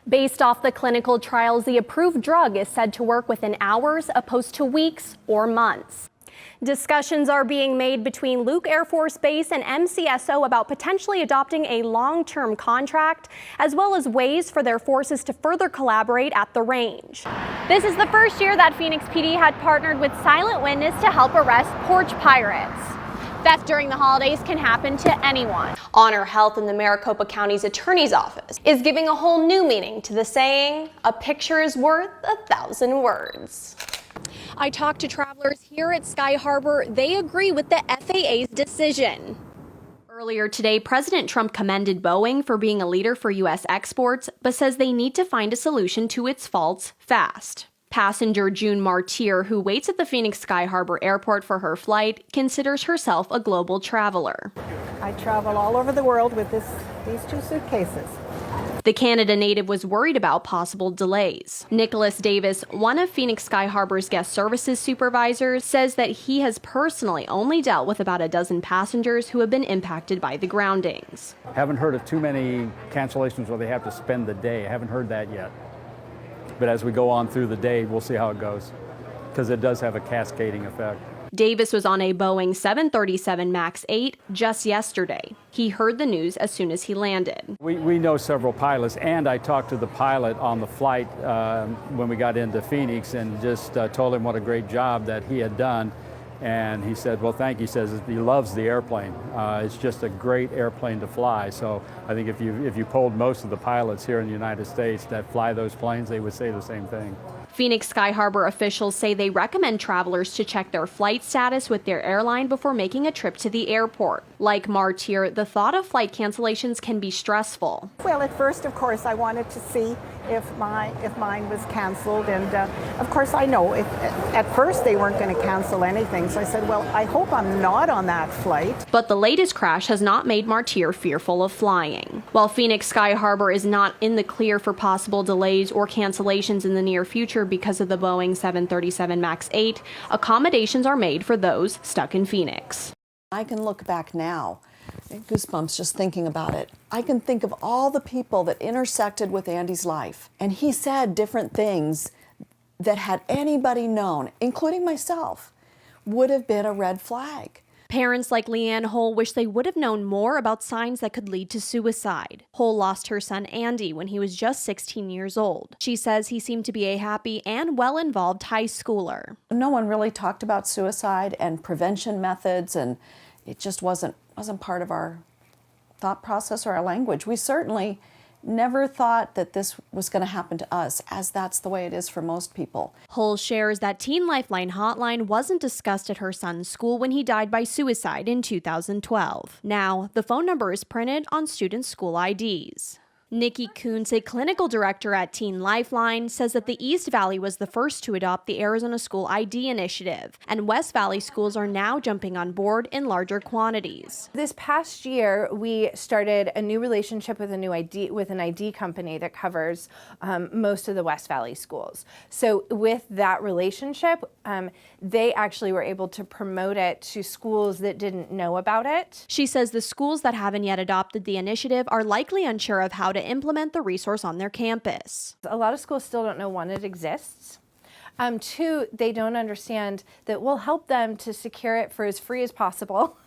Based off the clinical trials, the approved drug is said to work within hours opposed to weeks or months. Discussions are being made between Luke Air Force Base and MCSO about potentially adopting a long-term contract, as well as ways for their forces to further collaborate at the range. This is the first year that Phoenix PD had partnered with Silent Witness to help arrest porch pirates. Theft during the holidays can happen to anyone. Honor Health in the Maricopa County's Attorney's Office is giving a whole new meaning to the saying, "A picture is worth 1,000 words." I talked to travelers here at Sky Harbor. They agree with the FAA's decision. Earlier today, President Trump commended Boeing for being a leader for U.S. exports, but says they need to find a solution to its faults fast. Passenger June Martyr, who waits at the Phoenix Sky Harbor Airport for her flight, considers herself a global traveler. I travel all over the world with these two suitcases. The Canada native was worried about possible delays. Nicholas Davis, one of Phoenix Sky Harbor's guest services supervisors, says that he has personally only dealt with about a dozen passengers who have been impacted by the groundings. Haven't heard of too many cancellations where they have to spend the day. I haven't heard that yet. But as we go on through the day, we'll see how it goes, because it does have a cascading effect. Davis was on a Boeing 737 MAX 8 just yesterday. He heard the news as soon as he landed. We know several pilots, and I talked to the pilot on the flight when we got into Phoenix and just told him what a great job that he had done. And he said, well, thank you. He says he loves the airplane. It's just a great airplane to fly. So I think if you polled most of the pilots here in the United States that fly those planes, they would say the same thing. Phoenix Sky Harbor officials say they recommend travelers to check their flight status with their airline before making a trip to the airport. Like Martyr, the thought of flight cancellations can be stressful. Well, at first, of course, I wanted to see if mine was canceled, and of course I know at first they weren't going to cancel anything, so I said, well, I hope I'm not on that flight. But the latest crash has not made Martyr fearful of flying. While Phoenix Sky Harbor is not in the clear for possible delays or cancellations in the near future because of the Boeing 737 MAX 8, accommodations are made for those stuck in Phoenix. I can look back now, goosebumps just thinking about it. I can think of all the people that intersected with Andy's life. And he said different things that had anybody known, including myself, would have been a red flag. Parents like Leanne Hull wish they would have known more about signs that could lead to suicide. Hull lost her son Andy when he was just 16 years old. She says he seemed to be a happy and well-involved high schooler. No one really talked about suicide and prevention methods, and it just wasn't part of our thought process or our language. We certainly never thought that this was going to happen to us, as that's the way it is for most people. Hull shares that Teen Lifeline hotline wasn't discussed at her son's school when he died by suicide in 2012. Now, the phone number is printed on student school IDs. Nikki Kuntz, a clinical director at Teen Lifeline, says that the East Valley was the first to adopt the Arizona School ID initiative, and West Valley schools are now jumping on board in larger quantities. This past year, we started a new relationship with an ID company that covers most of the West Valley schools. So with that relationship, they actually were able to promote it to schools that didn't know about it. She says the schools that haven't yet adopted the initiative are likely unsure of how to implement the resource on their campus. A lot of schools still don't know, one, it exists. Two, they don't understand that we'll help them to secure it for as free as possible.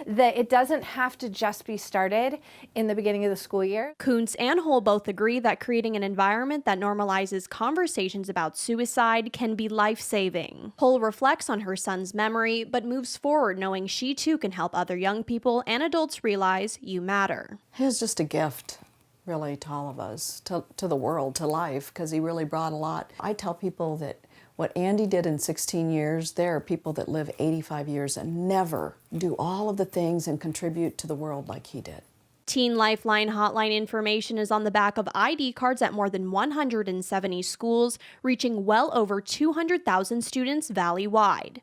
That it doesn't have to just be started in the beginning of the school year. Kuntz and Hull both agree that creating an environment that normalizes conversations about suicide can be life-saving. Hull reflects on her son's memory, but moves forward knowing she too can help other young people and adults realize you matter. It was just a gift, really, to all of us, to the world, to life, because he really brought a lot. I tell people that what Andy did in 16 years, there are people that live 85 years and never do all of the things and contribute to the world like he did. Teen Lifeline hotline information is on the back of ID cards at more than 170 schools, reaching well over 200,000 students valley-wide.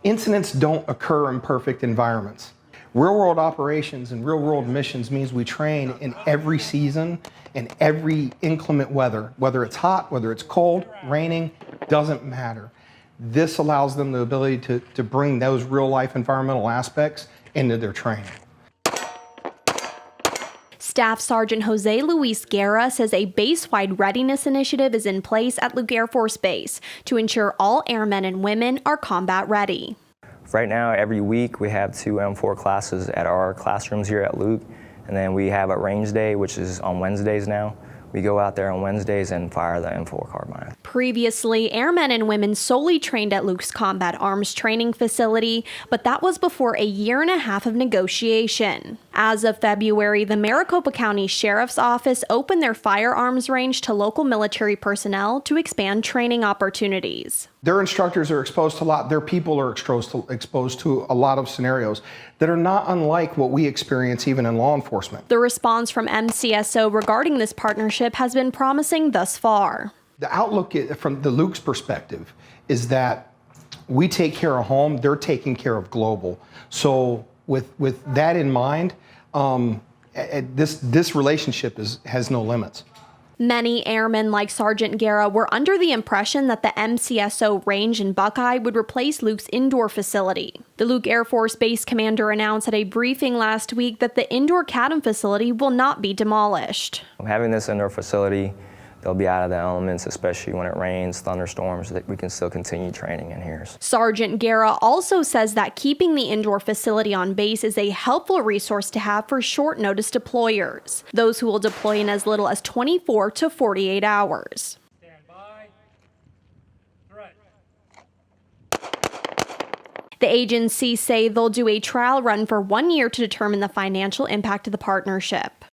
Incidents don't occur in perfect environments. Real-world operations and real-world missions means we train in every season, in every inclement weather. Whether it's hot, whether it's cold, raining, doesn't matter. This allows them the ability to bring those real-life environmental aspects into their training. Staff Sergeant Jose Luis Guerra says a base-wide readiness initiative is in place at Luke Air Force Base to ensure all airmen and women are combat ready. Right now, every week we have 2 M4 classes at our classrooms here at Luke, and then we have a range day, which is on Wednesdays now. We go out there on Wednesdays and fire the M4 carbine. Previously, airmen and women solely trained at Luke's Combat Arms Training Facility, but that was before a year and a half of negotiation. As of February, the Maricopa County Sheriff's Office opened their firearms range to local military personnel to expand training opportunities. Their instructors are exposed to a lot, their people are exposed to a lot of scenarios that are not unlike what we experience even in law enforcement. The response from MCSO regarding this partnership has been promising thus far. The outlook from the Luke's perspective is that we take care of home, they're taking care of global. So with that in mind, this relationship has no limits. Many airmen like Sergeant Guerra were under the impression that the MCSO range in Buckeye would replace Luke's indoor facility. The Luke Air Force Base commander announced at a briefing last week that the indoor CADM facility will not be demolished. Having this indoor facility, they'll be out of the elements, especially when it rains, thunderstorms, that we can still continue training in here. Sergeant Guerra also says that keeping the indoor facility on base is a helpful resource to have for short notice deployers, those who will deploy in as little as 24 to 48 hours. Stand by. Threat. The agency say they'll do a trial run for 1 year to determine the financial impact of the partnership.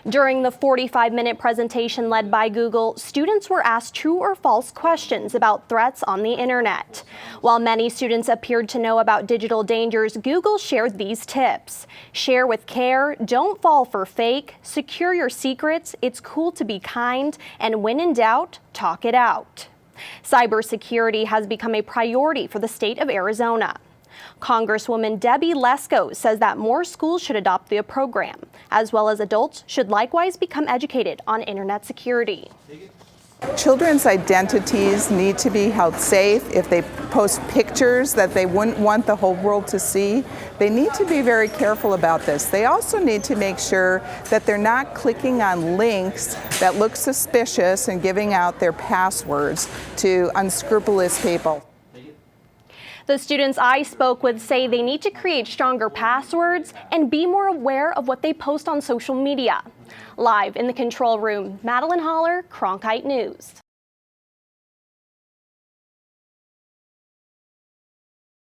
During the 45-minute presentation led by Google, students were asked true or false questions about threats on the internet. While many students appeared to know about digital dangers, Google shared these tips. Share with care, don't fall for fake, secure your secrets, it's cool to be kind, and when in doubt, talk it out. Cybersecurity has become a priority for the state of Arizona. Congresswoman Debbie Lesko says that more schools should adopt the program, as well as adults should likewise become educated on internet security. Children's identities need to be held safe. If they post pictures that they wouldn't want the whole world to see, they need to be very careful about this. They also need to make sure that they're not clicking on links that look suspicious and giving out their passwords to unscrupulous people. The students I spoke with say they need to create stronger passwords and be more aware of what they post on social media. Live in the control room, Madeleine Holler, Cronkite News.